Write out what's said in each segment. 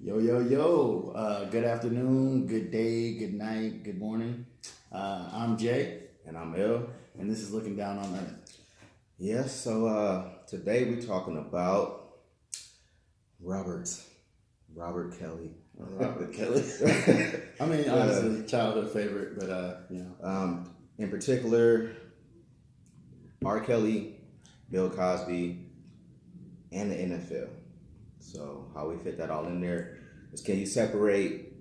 Yo, yo, yo. Good afternoon, good day, good night, good morning. I'm Jay. And I'm L. And this is Looking Down on Earth. Yes, so today we're talking about Robert Kelly. Robert Kelly. I mean, honestly, childhood favorite, but, In particular, R. Kelly, Bill Cosby, and the NFL. So how we fit that all in there is, can you separate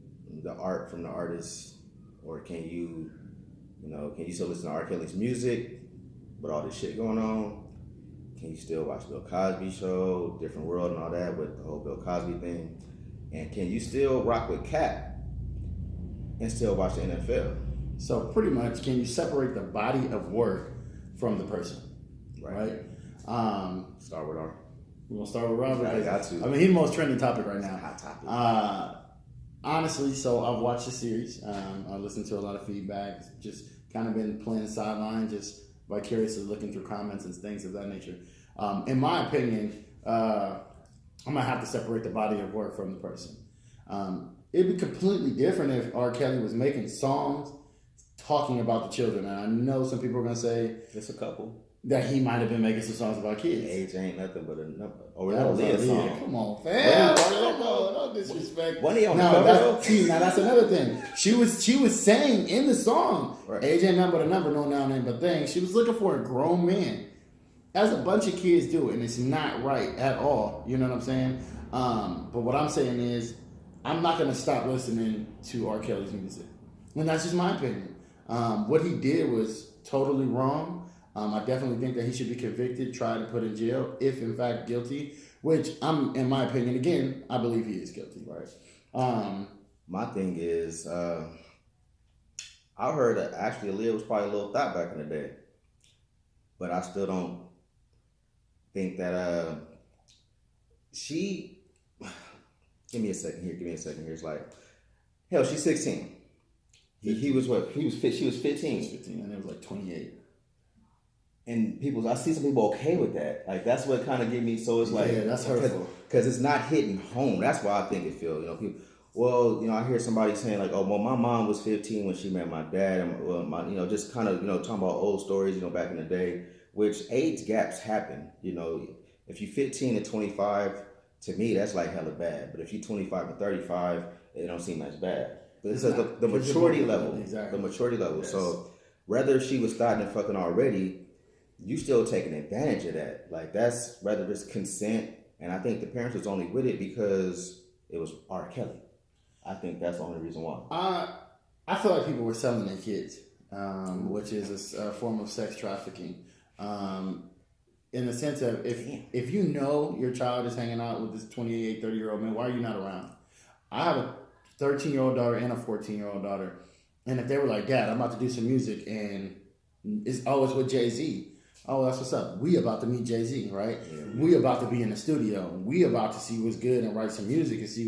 the art from the artist, or can you still listen to R. Kelly's music with all this shit going on? Can you still watch Bill Cosby show, Different World and all that with the whole Bill Cosby thing? And can you still rock with Cat and still watch the NFL? So pretty much, can you separate the body of work from the person? Right? Start with R. We're going to start with Robert. I got to. I mean, he's the most trending topic right now. Hot topic. Honestly, so I've watched the series. I listened to a lot of feedback. Just kind of been playing sideline, just vicariously looking through comments and things of that nature. In my opinion, I'm going to have to separate the body of work from the person. It'd be completely different if R. Kelly was making songs talking about the children. And I know some people are going to say... Just a couple. That he might have been making some songs about kids. Age ain't nothing but a number. Oh, that was a song. Come on, fam. No disrespect. Wasn't he on the cover? Now that's another thing. She was saying in the song, right. Age ain't nothing but a number, no now name but thing. She was looking for a grown man, as a bunch of kids do, and it's not right at all. You know what I'm saying? But what I'm saying is, I'm not gonna stop listening to R. Kelly's music, and that's just my opinion. What he did was totally wrong. I definitely think that he should be convicted, tried, and put in jail, if in fact guilty, which in my opinion, again, I believe he is guilty, right? My thing is, I heard that actually Aaliyah was probably a little thought back in the day, but I still don't think that she, give me a second here, it's like, hell, she's 16. He was what? She was 15. She was 15, and it was like 28. And I see some people okay with that. Like, that's what kind of gave me, so it's like... Yeah, that's hurtful. Because it's not hitting home. That's why I think it feels, people... I hear somebody saying like, oh, well, my mom was 15 when she met my dad. And, just kind of, talking about old stories, back in the day, which age gaps happen. If you're 15 to 25, to me, that's like hella bad. But if you're 25 to 35, it don't seem as bad. But it's the maturity level. Exactly. The maturity level. Yes. So whether she was starting to fucking already... you still taking advantage of that. Like, that's whether it's consent, and I think the parents was only with it because it was R. Kelly. I think that's the only reason why. I feel like people were selling their kids, which is a form of sex trafficking. In the sense of, if you know your child is hanging out with this 28, 30-year-old man, why are you not around? I have a 13-year-old daughter and a 14-year-old daughter, and if they were like, Dad, I'm about to do some music, and it's always with Jay-Z. Oh, that's what's up. We about to meet Jay-Z, right? Yeah. We about to be in the studio. We about to see what's good and write some music and see,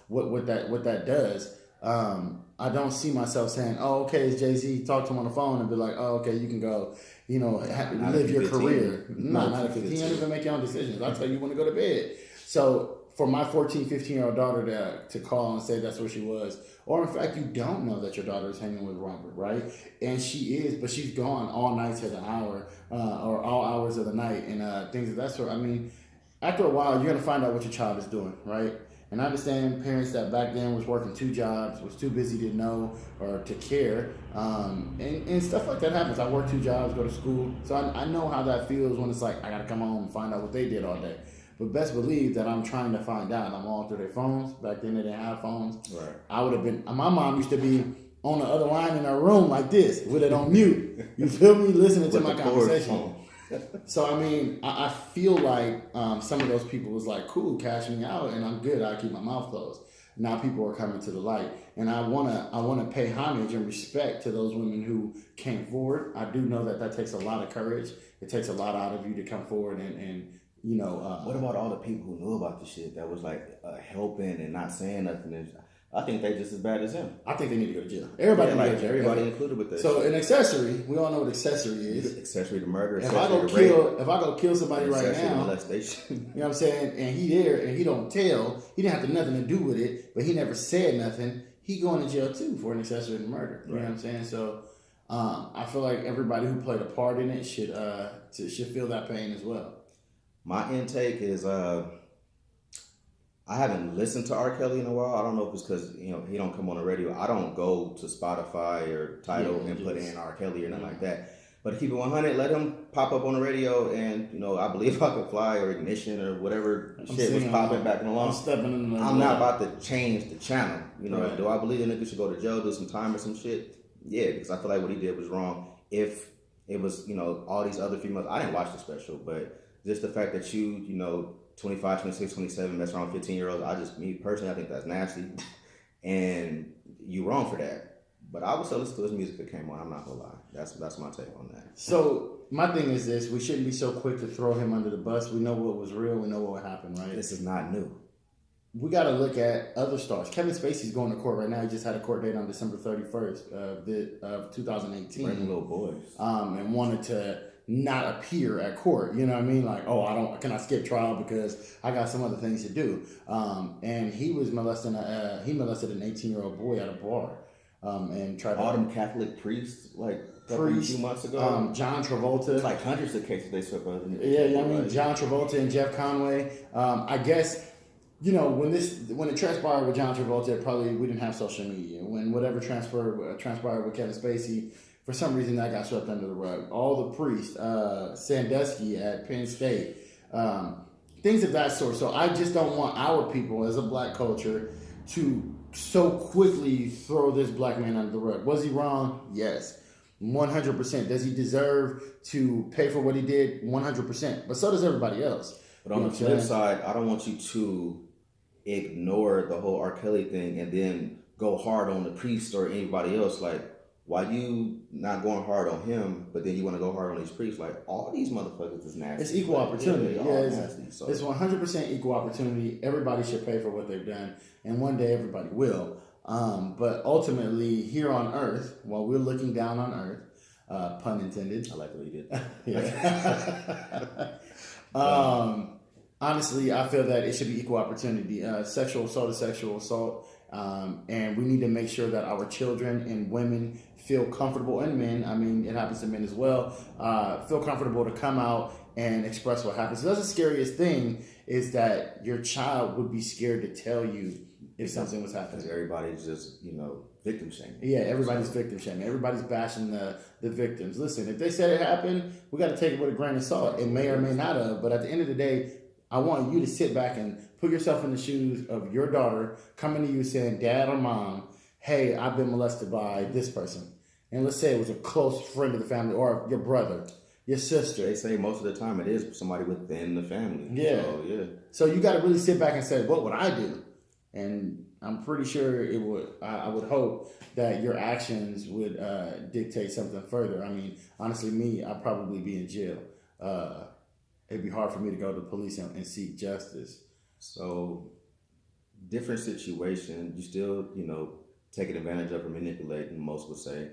what that does. I don't see myself saying, oh, okay, it's Jay-Z. Talk to him on the phone and be like, oh, okay, you can go, live your career. Not at 15. You don't even make your own decisions. I'll tell you when to go to bed. So for my 14, 15-year-old daughter to call and say that's where she was, or in fact, you don't know that your daughter is hanging with Robert, right? And she is, but she's gone all nights of the hour, or all hours of the night, and things of that sort. I mean, after a while, you're going to find out what your child is doing, right? And I understand parents that back then was working 2 jobs, was too busy to know or to care, and stuff like that happens. I work 2 jobs, go to school, so I know how that feels when it's like, I got to come home and find out what they did all day. But best believe that I'm trying to find out. I'm all through their phones. Back then they didn't have phones. Right. I would have been, my mom used to be on the other line in her room like this, with it on mute. You feel me? Listening to my conversation. So, I mean, I feel like some of those people was like, cool, cash me out, and I'm good. I keep my mouth closed. Now people are coming to the light. And I wanna pay homage and respect to those women who came forward. I do know that takes a lot of courage. It takes a lot out of you to come forward and what about all the people who knew about the shit that was like helping and not saying nothing? I think they just as bad as him. I think they need to go to jail. Everybody, Yeah, need to go to jail. everybody included with this. So an accessory, we all know what accessory is. Accessory to murder. If I go kill somebody right now, molestation. You know what I'm saying, and he there and he don't tell, he didn't have nothing to do with it, but he never said nothing. He going to jail too for an accessory to murder. You know what I'm saying? So I feel like everybody who played a part in it should feel that pain as well. My intake is I haven't listened to R. Kelly in a while. I don't know if it's because he don't come on the radio. I don't go to Spotify or Tidal and put in R. Kelly or nothing like that. But to keep it 100, let him pop up on the radio, and I Believe I Could Fly or Ignition or whatever shit was popping back along. I'm not about to change the channel. Right. Do I believe the nigga should go to jail, do some time or some shit? Yeah, because I feel like what he did was wrong. If it was all these other females, I didn't watch the special, but just the fact that you 25, 26, 27, that's around 15-year-olds. Me personally, I think that's nasty. And you wrong for that. But I would still listen to his music if it came on. I'm not going to lie. That's my take on that. So, my thing is this. We shouldn't be so quick to throw him under the bus. We know what was real. We know what happened, right? This is not new. We got to look at other stars. Kevin Spacey's going to court right now. He just had a court date on December 31st of 2018. Bringing little boys. And wanted to not appear at court. You know what I mean? Like, can I skip trial because I got some other things to do? And he was molesting an 18-year-old boy at a bar. And tried all them Catholic priests, like a few months ago. John Travolta. It's like hundreds of cases they swept over. Yeah, John Travolta and Jeff Conway. I guess, when it transpired with John Travolta, probably we didn't have social media. When whatever transpired with Kevin Spacey, for some reason that got swept under the rug. All the priests, Sandusky at Penn State, things of that sort. So I just don't want our people as a black culture to so quickly throw this black man under the rug. Was he wrong? Yes. 100%. Does he deserve to pay for what he did? 100%. But so does everybody else. But on the flip side, I don't want you to ignore the whole R. Kelly thing and then go hard on the priest or anybody else. Like, why you not going hard on him, but then you want to go hard on these priests? Like, all these motherfuckers is nasty. It's equal opportunity. Nasty, it's 100% equal opportunity. Everybody should pay for what they've done, and one day everybody will. But ultimately, here on Earth, while we're looking down on Earth, pun intended. I like what you did. Honestly, I feel that it should be equal opportunity. Sexual assault is sexual assault. And we need to make sure that our children and women feel comfortable, and men, I mean, it happens to men as well, feel comfortable to come out and express what happens. So that's the scariest thing, is that your child would be scared to tell you if something was happening. Because everybody's just, victim shaming. Yeah, everybody's victim shaming. Everybody's bashing the victims. Listen, if they said it happened, we got to take it with a grain of salt. It may or may not have, but at the end of the day, I want you to sit back and put yourself in the shoes of your daughter coming to you saying, Dad or Mom, hey, I've been molested by this person. And let's say it was a close friend of the family, or your brother, your sister. They say most of the time it is somebody within the family. Yeah. So you got to really sit back and say, what would I do? And I'm pretty sure it would. I would hope that your actions would dictate something further. I mean, honestly, me, I'd probably be in jail. It'd be hard for me to go to the police and seek justice. So, different situation, you still, taking advantage of or manipulating, most would say,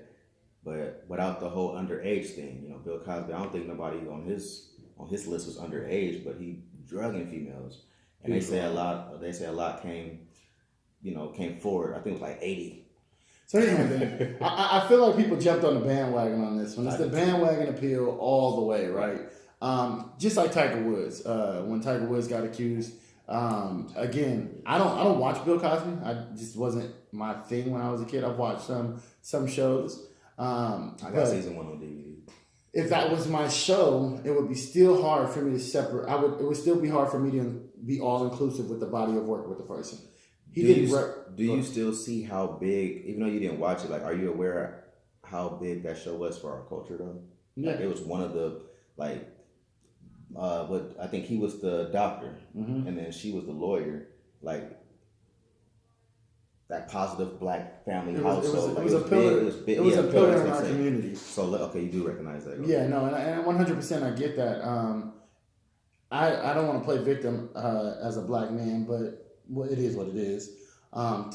but without the whole underage thing. Bill Cosby, I don't think nobody on his list was underage, but he drugging females, and they say a lot came forward. I think it was like 80. So here's my thing. I feel like people jumped on the bandwagon on this one. It's the bandwagon appeal all the way, right? Just like Tiger Woods, when Tiger Woods got accused. Again, I don't watch Bill Cosby. I just wasn't my thing when I was a kid. I've watched some shows. I got season 1 on DVD. If that was my show, it would be still hard for me to separate. It would still be hard for me to be all inclusive with the body of work with the person. Do you still see how big, even though you didn't watch it, like, are you aware how big that show was for our culture though? Yeah. Like, it was one of the, like, but I think he was the doctor, and then she was the lawyer. Like, that positive black family household. It was a pillar. It was a pillar in our community. So okay, you do recognize that. Yeah, no, and 100% I get that. I don't want to play victim as a black man, but it is what it is.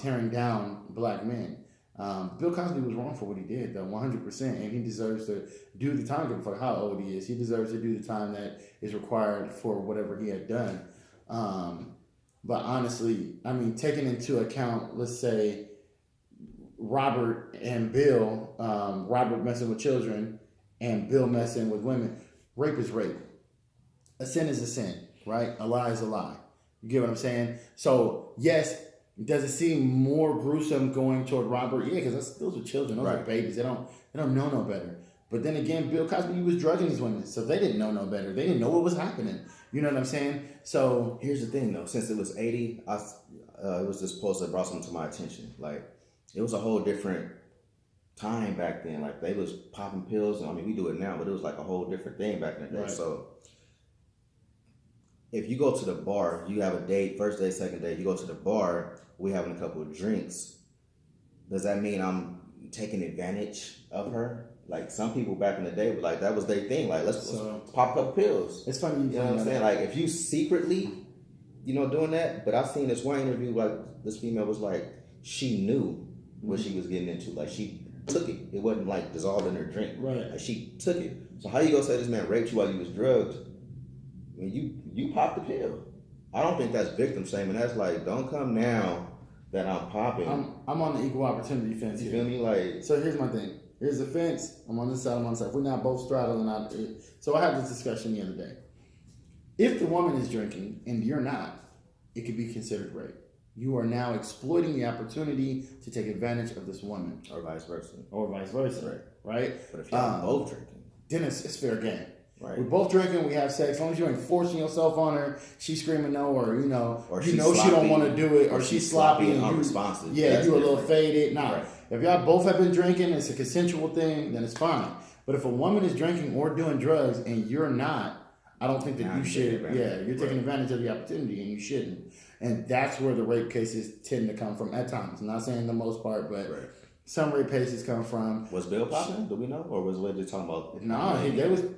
tearing down black men. Bill Cosby was wrong for what he did, though, 100%, and he deserves to do the time for how old he is. He deserves to do the time that is required for whatever he had done. But honestly, I mean, taking into account, let's say, Robert and Bill, Robert messing with children and Bill messing with women, rape is rape. A sin is a sin, right? A lie is a lie. You get what I'm saying? So, yes, does it seem more gruesome going toward Robert? Yeah, because those are children. Those are babies. They don't know no better. But then again, Bill Cosby, he was drugging these women. So they didn't know no better. They didn't know what was happening. You know what I'm saying? So here's the thing, though. Since it was 80, it was this post that brought something to my attention. Like, it was a whole different time back then. Like, they was popping pills. And I mean, we do it now, but it was like a whole different thing back in the day. Right. So if you go to the bar, you have a date, first day, second day, you go to the bar, we having a couple of drinks. Does that mean I'm taking advantage of her? Like, some people back in the day were like, that was their thing. Like, let's pop a couple pills. It's funny. You know what I'm saying? Like, if you secretly, doing that, but I've seen this one interview, like, this female was like, she knew what she was getting into. Like, she took it. It wasn't like dissolved in her drink. Right. Like, she took it. So how you gonna say this man raped you while you was drugged? I mean, you popped the pill. I don't think that's victim shaming. That's like, don't come now that I'm popping. I'm on the equal opportunity fence here. You feel me? Like, so here's my thing. Here's the fence. I'm on this side. I'm on this side. We're not both straddling out. So I had this discussion the other day. If the woman is drinking and you're not, it could be considered rape. You are now exploiting the opportunity to take advantage of this woman. Or vice versa. Right? But if you're both drinking, then it's fair game. Right. We're both drinking, we have sex. As long as you ain't forcing yourself on her, she's screaming no, or she don't want to do it, or she's sloppy and unresponsive. Yeah, you a little faded. Nah. Right. If y'all both have been drinking, it's a consensual thing, then it's fine. But if a woman is drinking or doing drugs and you're not, I don't think that you should. Yeah, you're taking advantage of the opportunity and you shouldn't. And that's where the rape cases tend to come from at times. I'm not saying the most part, but some rape cases come from. Was Bill popping? Do we know, or was what they talking about? No,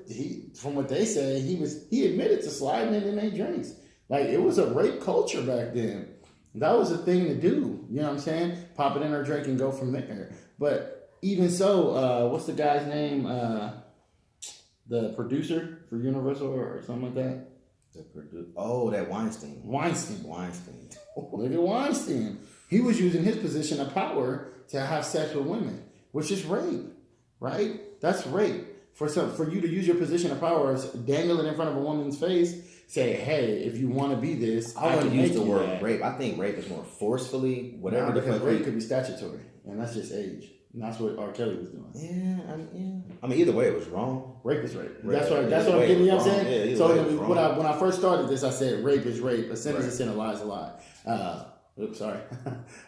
he. From what they say, he admitted to sliding in their drinks. Like, it was a rape culture back then. That was a thing to do. You know what I'm saying? Pop it in her drink and go from there. But even so, what's the guy's name? The producer for Universal or something like that. That Weinstein. Look at Weinstein. He was using his position of power to have sex with women, which is rape, right? That's rape. For you to use your position of power, dangle it in front of a woman's face, say, "Hey, if you want to be this, I wouldn't use the word rape. I think rape is more forcefully, whatever. Because rape could be statutory, and that's just age. And that's what R. Kelly was doing. Yeah. I mean, either way, it was wrong. Rape is rape. That's what I'm getting. You know what I'm saying? Yeah, so when I first started this, I said rape is rape. A sin is a sin. A lie is a lie. Oops, sorry.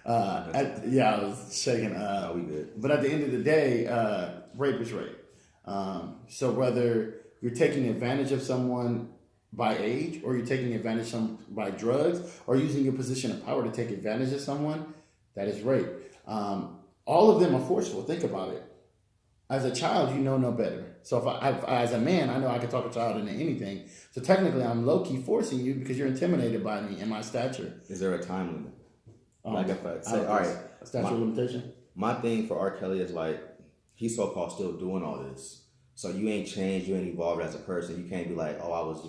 I was shaking. We good. But at the end of the day, rape is rape. So whether you're taking advantage of someone by age, or you're taking advantage of someone by drugs, or using your position of power to take advantage of someone, that is rape. All of them are forceful. Think about it. As a child, you know no better. So if as a man, I know I can talk a child into anything. So technically, I'm low-key forcing you because you're intimidated by me and my stature. Is there a time limit? Like if I say, all right, a statute of limitation? My thing for R. Kelly is like, he's so-called still doing all this. So you ain't changed, you ain't evolved as a person. You can't be like, oh, I was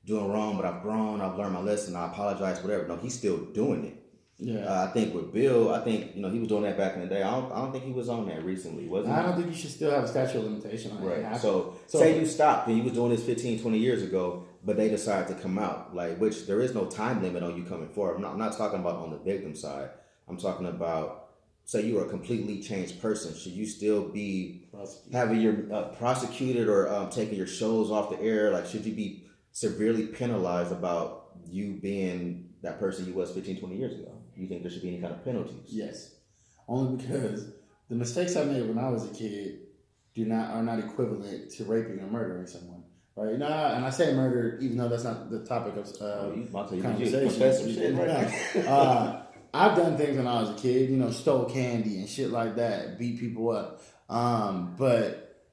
doing wrong, but I've grown, I've learned my lesson, I apologize, whatever. No, he's still doing it. Yeah. I think with Bill, he was doing that back in the day. I don't think he was on that recently, was he? I don't think you should still have a statute of limitation on it. Right. So say you stopped and you was doing this 15, 20 years ago, but they decided to come out, like, which there is no time limit on you coming forward. I'm not talking about on the victim side. I'm talking about, say you are a completely changed person. Should you still be having your prosecuted or taking your shows off the air? Like, should you be severely penalized about you being that person you was 15, 20 years ago? You think there should be any kind of penalties? Yes. Only because the mistakes I made when I was a kid are not equivalent to raping or murdering someone. Right? And I say murder even though that's not the topic of conversation. I've done things when I was a kid, stole candy and shit like that, beat people up. But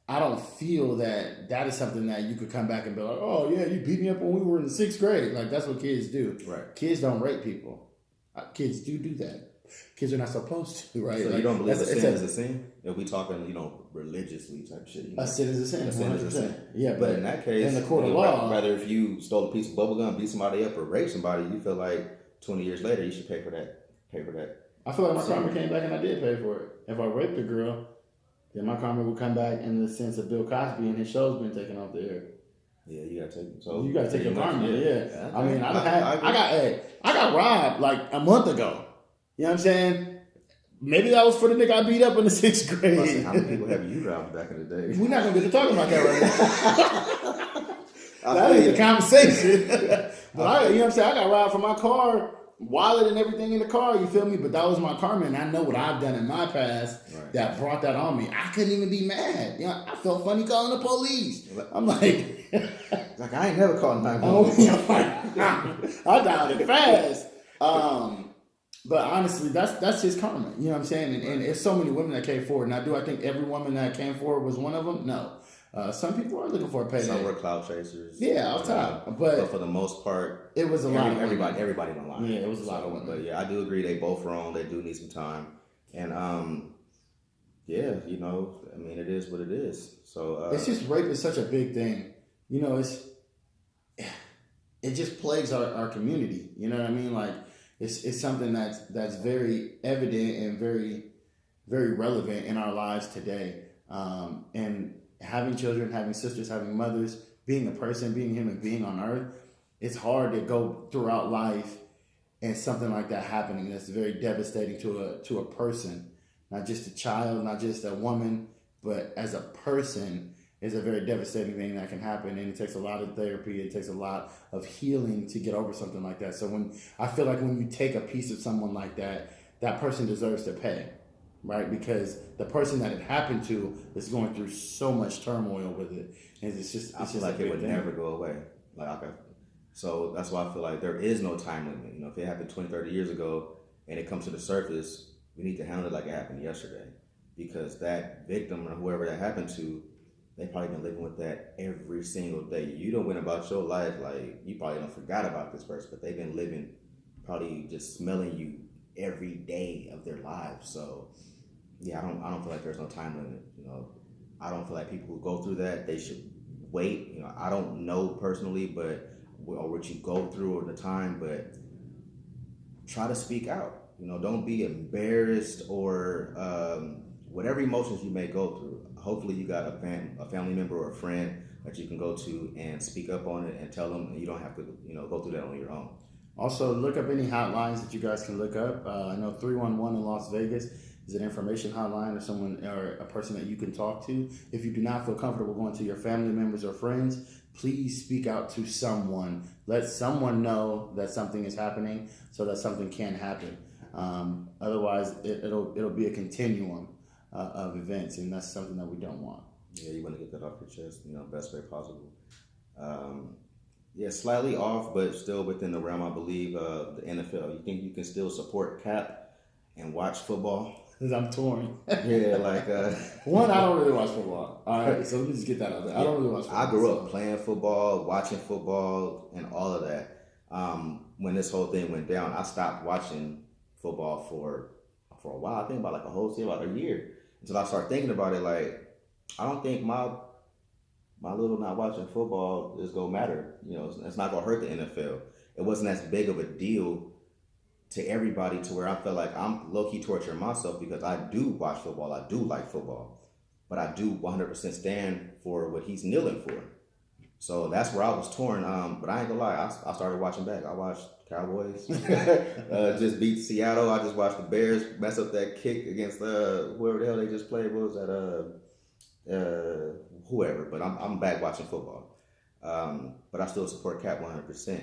I don't feel that is something that you could come back and be like, oh yeah, you beat me up when we were in the 6th grade. Like, that's what kids do. Right. Kids don't rape people. Kids do that. Kids are not supposed to, right? So like, you don't believe a it's sin is a sin? If we talking, religiously type shit. a sin is a sin. A sin is a 100%. sin. Yeah, But in that case, in the court of law, rather if you stole a piece of bubble gum, beat somebody up, or raped somebody, you feel like 20 years later you should pay for that. I feel like my karma came back and I did pay for it. If I raped a girl, then my karma would come back in the sense of Bill Cosby and his show's been taken off the air. Yeah, you gotta take. So you gotta take your karma. Yeah. I mean, I got robbed like a month ago. You know what I'm saying? Maybe that was for the nigga I beat up in the 6th grade. How many people have you robbed back in the day? We're not gonna get to talking about that right now. That ain't the conversation. But you know what I'm saying? I got robbed from my car, wallet and everything in the car, you feel me? But that was my karma, and I know what I've done in my past that brought that on me. I couldn't even be mad. You know, I felt funny calling the police. I'm like, I ain't never called 911. I dialed it fast. But honestly, that's his karma. You know what I'm saying? And it's so many women that came forward. Now, do I think every woman that came forward was one of them? No. Some people are looking for a payday. Some were cloud chasers. Yeah, off top. But for the most part, it was a lot of everybody in the line. Yeah, it was a lot of women. But yeah, I do agree they both wrong. They do need some time. And yeah, I mean, it is what it is. So it's just rape is such a big thing. It just plagues our community. You know what I mean? Like it's something that's very evident and very, very relevant in our lives today. And having children, having sisters, having mothers, being a person, being a human being on earth, it's hard to go throughout life and something like that happening. That's very devastating to a person, not just a child, not just a woman, but as a person, it's a very devastating thing that can happen. And it takes a lot of therapy. It takes a lot of healing to get over something like that. So I feel like when you take a piece of someone like that, that person deserves to pay. Right, because the person that it happened to is going through so much turmoil with it, and it's just I feel like it would never go away. So that's why I feel like there is no time limit. If it happened 20, 30 years ago and it comes to the surface, we need to handle it like it happened yesterday, because that victim or whoever that happened to, they probably been living with that every single day. You don't went about your life like you probably don't forgot about this person, but they've been living, probably just smelling you every day of their lives. So. Yeah, I don't feel like there's no time limit. I don't feel like people who go through that, they should wait. I don't know personally, or what you go through or the time, but try to speak out. Don't be embarrassed or whatever emotions you may go through. Hopefully, you got a family member or a friend that you can go to and speak up on it and tell them, and you don't have to go through that on your own. Also, look up any hotlines that you guys can look up. I know 311 in Las Vegas is an information hotline, or someone or a person that you can talk to. If you do not feel comfortable going to your family members or friends, please speak out to someone. Let someone know that something is happening so that something can happen. Otherwise, it'll be a continuum of events, and that's something that we don't want. Yeah, you want to get that off your chest, best way possible. Yeah, slightly off, but still within the realm, I believe, of the NFL. You think you can still support Cap and watch football? Because I'm torn. Yeah, like... One, I don't really watch football. All right, so let me just get that out there. I don't really watch football. I grew up playing football, watching football, and all of that. When this whole thing went down, I stopped watching football for a while. I think about like a whole season, about a year. Until I started thinking about it, like, I don't think my little not watching football is going to matter. It's not going to hurt the NFL. It wasn't as big of a deal to everybody to where I felt like I'm low-key torturing myself, because I do watch football. I do like football. But I do 100% stand for what he's kneeling for. So that's where I was torn. But I ain't going to lie. I started watching back. I watched Cowboys just beat Seattle. I just watched the Bears mess up that kick against whoever the hell they just played. What was that? Whoever. But I'm back watching football. But I still support Cap 100%.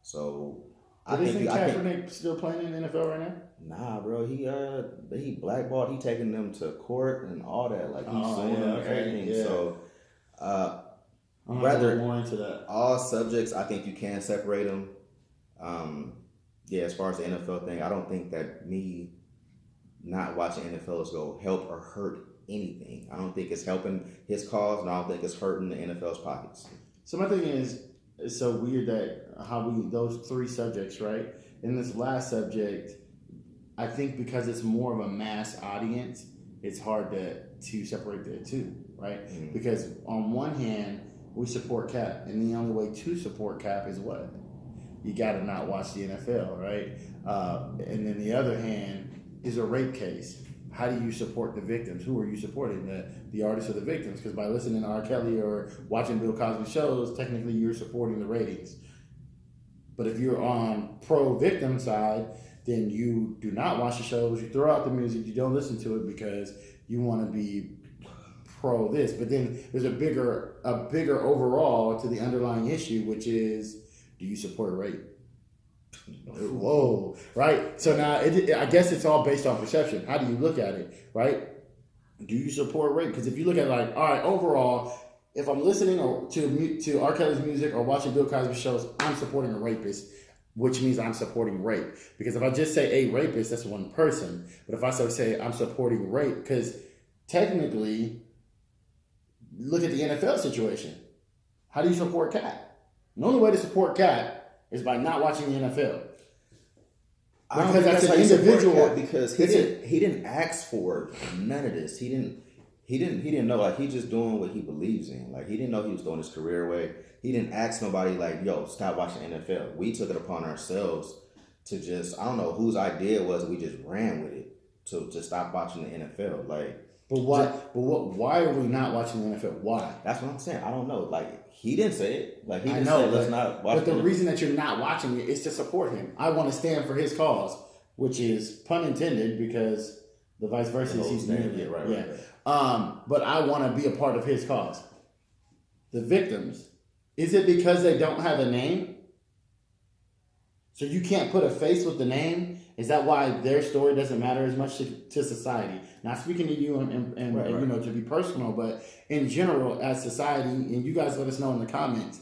So... Isn't Kaepernick still playing in the NFL right now? Nah, bro. He blackballed. He taking them to court and all that. Like he's suing them and everything. Yeah. So, rather more into that. All subjects, I think you can separate them. As far as the NFL thing, I don't think that me not watching NFL is going to help or hurt anything. I don't think it's helping his cause, and I don't think it's hurting the NFL's pockets. So my thing is, it's so weird that those three subjects, right? in this last subject, I think because it's more of a mass audience, it's hard to separate the two, right? Mm-hmm. Because on one hand, we support Cap, and the only way to support Cap is what? You got to not watch the NFL, right? And then the other hand is a rape case. How do you support the victims? Who are you supporting? The artists or the victims? Because by listening to R. Kelly or watching Bill Cosby shows, technically you're supporting the ratings. But if you're on pro-victim side, then you do not watch the shows, you throw out the music, you don't listen to it because you want to be pro this. But then there's a bigger overall to the underlying issue, which is, do you support rape? Whoa, right? So now I guess it's all based on perception. How do you look at it, right? Do you support rape? Because if you look at it like, all right, overall, if I'm listening to R. Kelly's music or watching Bill Cosby shows, I'm supporting a rapist, which means I'm supporting rape. Because if I just say a rapist, that's one person. But if I say I'm supporting rape, because technically, look at the NFL situation. How do you support Cat? The only way to support Cat is by not watching the NFL. Because that's an individual. Because he didn't ask for none of this. He didn't know. Like, he just doing what he believes in. Like, he didn't know he was doing his career way. He didn't ask nobody like, yo, stop watching NFL. We took it upon ourselves to just, I don't know whose idea it was, we just ran with it to stop watching the NFL. Like, but why are we not watching the NFL? Why? That's what I'm saying. I don't know. Like, he didn't say it. Like, he I didn't know, say let's not watch. But the reason that you're not watching it is to support him. I want to stand for his cause, which is pun intended, because the vice versa is he's doing it. Right. But I want to be a part of his cause. The victims. Is it because they don't have a name? So you can't put a face with the name? Is that why their story doesn't matter as much to society? Not speaking to you and you know, to be personal, but in general as society, and you guys let us know in the comments,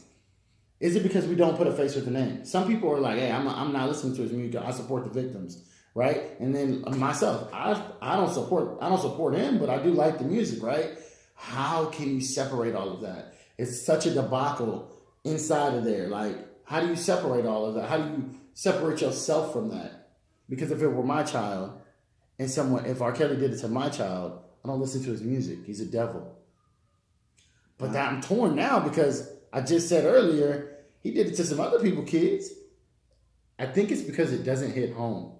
is it because we don't put a face with the name? Some people are like, hey, I'm not listening to his music. I support the victims, right? And then myself, I don't support him, but I do like the music, right? How can you separate all of that? It's such a debacle inside of there. Like, how do you separate all of that? How do you separate yourself from that? Because if it were my child, and if R. Kelly did it to my child, I don't listen to his music. He's a devil. But that I'm torn now because I just said earlier, he did it to some other people, kids. I think it's because it doesn't hit home.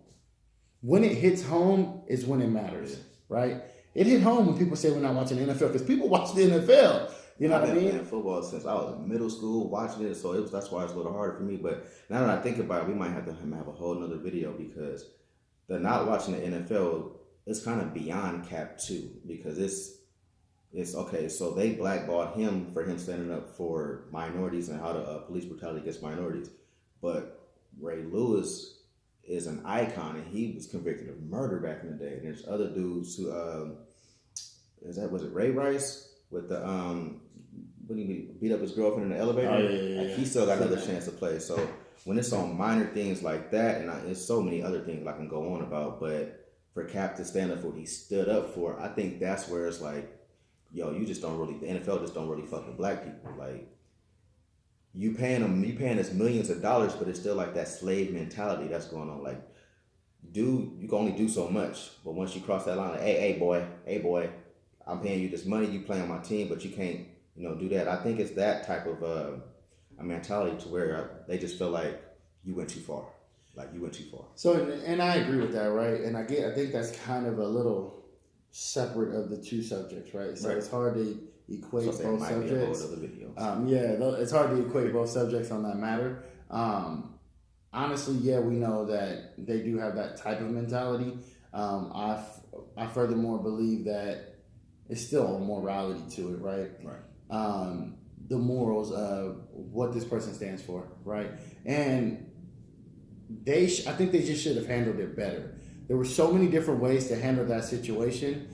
When it hits home is when it matters, right? It hit home when people say we're not watching the NFL, because people watch the NFL. You know what I mean? I've been playing football since I was in middle school, watching it, so that's why it's a little harder for me. But now that I think about it, we might have to have a whole nother video, because the not watching the NFL is kind of beyond Cap too, because it's okay. So they blackballed him for him standing up for minorities and how to police brutality against minorities. But Ray Lewis is an icon, and he was convicted of murder back in the day. And there's other dudes who was it Ray Rice with the when he beat up his girlfriend in the elevator? Oh, yeah. Like, he still got another chance to play. So when it's on minor things like that, and there's so many other things I can go on about, but for Cap to stand up for what he stood up for, I think that's where it's like, yo, the NFL just don't really fuck with black people. Like, you paying us millions of dollars, but it's still like that slave mentality that's going on. Like, dude, you can only do so much, but once you cross that line, like, hey boy, I'm paying you this money, you play on my team, but you can't, do that. I think it's that type of a mentality to where they just feel like you went too far. Like, you went too far. So, and I agree with that, right? And I think that's kind of a little separate of the two subjects, right? So It's hard to equate both subjects. It's hard to equate both subjects on that matter. Honestly, yeah, we know that they do have that type of mentality. I furthermore believe that it's still a morality to it, right? Right. The morals of what this person stands for, right? And I think they just should have handled it better. There were so many different ways to handle that situation.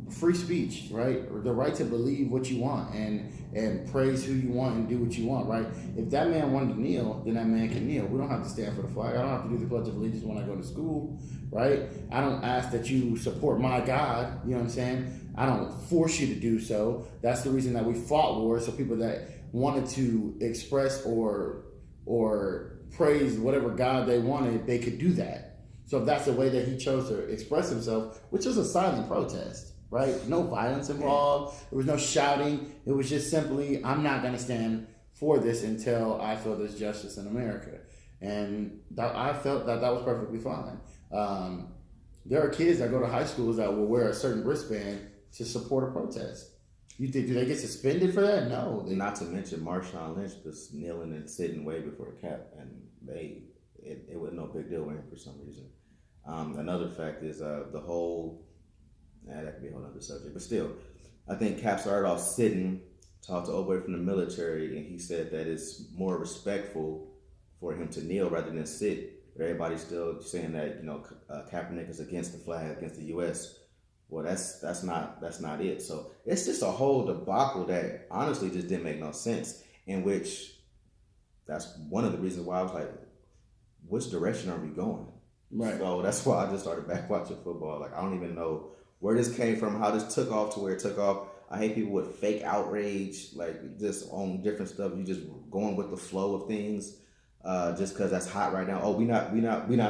Free speech, right? Or the right to believe what you want and praise who you want and do what you want, right? If that man wanted to kneel, then that man can kneel. We don't have to stand for the flag. I don't have to do the Pledge of Allegiance when I go to school, right? I don't ask that you support my God, you know what I'm saying? I don't force you to do so. That's the reason that we fought wars, so people that wanted to express or praise whatever God they wanted, they could do that. So if that's the way that he chose to express himself, which was a silent protest, right? No violence involved. There was no shouting. It was just simply, I'm not going to stand for this until I feel there's justice in America. And I felt that was perfectly fine. There are kids that go to high schools that will wear a certain wristband to support a protest. You think, do they get suspended for that? No. Not to mention Marshawn Lynch was kneeling and sitting way before the cap, and it was no big deal with him for some reason. Another fact is the whole, that could be a whole other subject, but still, I think Cap started off sitting, talked to old boy from the military, and he said that it's more respectful for him to kneel rather than sit. But everybody's still saying that, Kaepernick is against the flag, against the U.S. Well, that's not it. So it's just a whole debacle that honestly just didn't make no sense. In which, that's one of the reasons why I was like, which direction are we going? Right. So that's why I just started back watching football. Like, I don't even know where this came from, how this took off to where it took off. I hate people with fake outrage, like just on different stuff. You just going with the flow of things. Just because that's hot right now. Oh, we not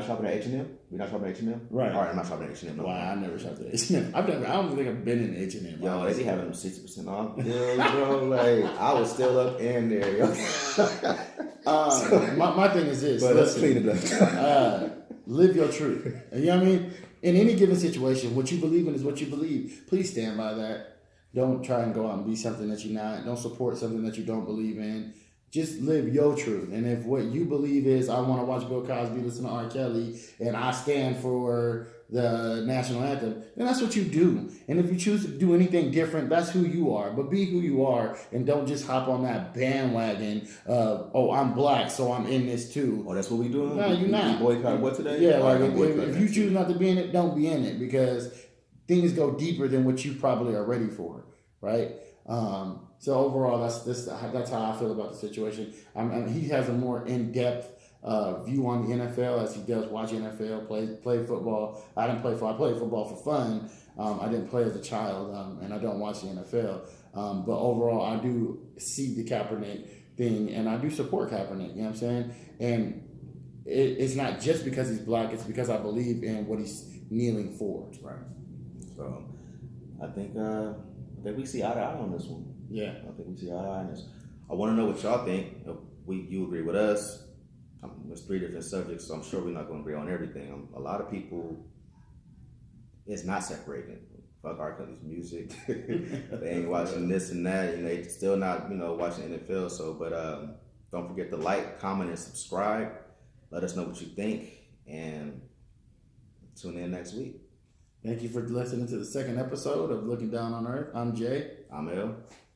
shopping at H&M. We not shopping at H&M. Right. All right, I'm not shopping at H&M. No. Wow, I never shopped at H&M. I don't think I've been in H&M. Yo, they be having them 60% off deals, bro. Like, I was still up in there. Yo. My thing is this. But let's clean it up. Live your truth. You know what I mean? In any given situation, what you believe in is what you believe. Please stand by that. Don't try and go out and be something that you're not. Don't support something that you don't believe in. Just live your truth. And if what you believe is, I want to watch Bill Cosby, listen to R. Kelly, and I stand for the national anthem, then that's what you do. And if you choose to do anything different, that's who you are. But be who you are, and don't just hop on that bandwagon of, oh, I'm black, so I'm in this too. Oh, that's what we doing? No, you're not. We boycott what today? Yeah, like if you choose not to be in it, don't be in it, because things go deeper than what you probably are ready for, right? So overall, that's how I feel about the situation. He has a more in-depth view on the NFL as he does watch NFL, play football. I didn't play football. I played football for fun. I didn't play as a child, and I don't watch the NFL. But overall, I do see the Kaepernick thing, and I do support Kaepernick. You know what I'm saying? And it's not just because he's black. It's because I believe in what he's kneeling for. Right. So I think we see eye to eye on this one. Yeah. I think we see eye to eye on this. I want to know what y'all think. You agree with us? There's 3 different subjects, so I'm sure we're not going to agree on everything. A lot of people, it's not separating. Fuck R. Kelly's music. They ain't watching this and that, and they still not, watching NFL. So, but don't forget to like, comment, and subscribe. Let us know what you think, and tune in next week. Thank you for listening to the second episode of Looking Down on Earth. I'm Jay. I'm El.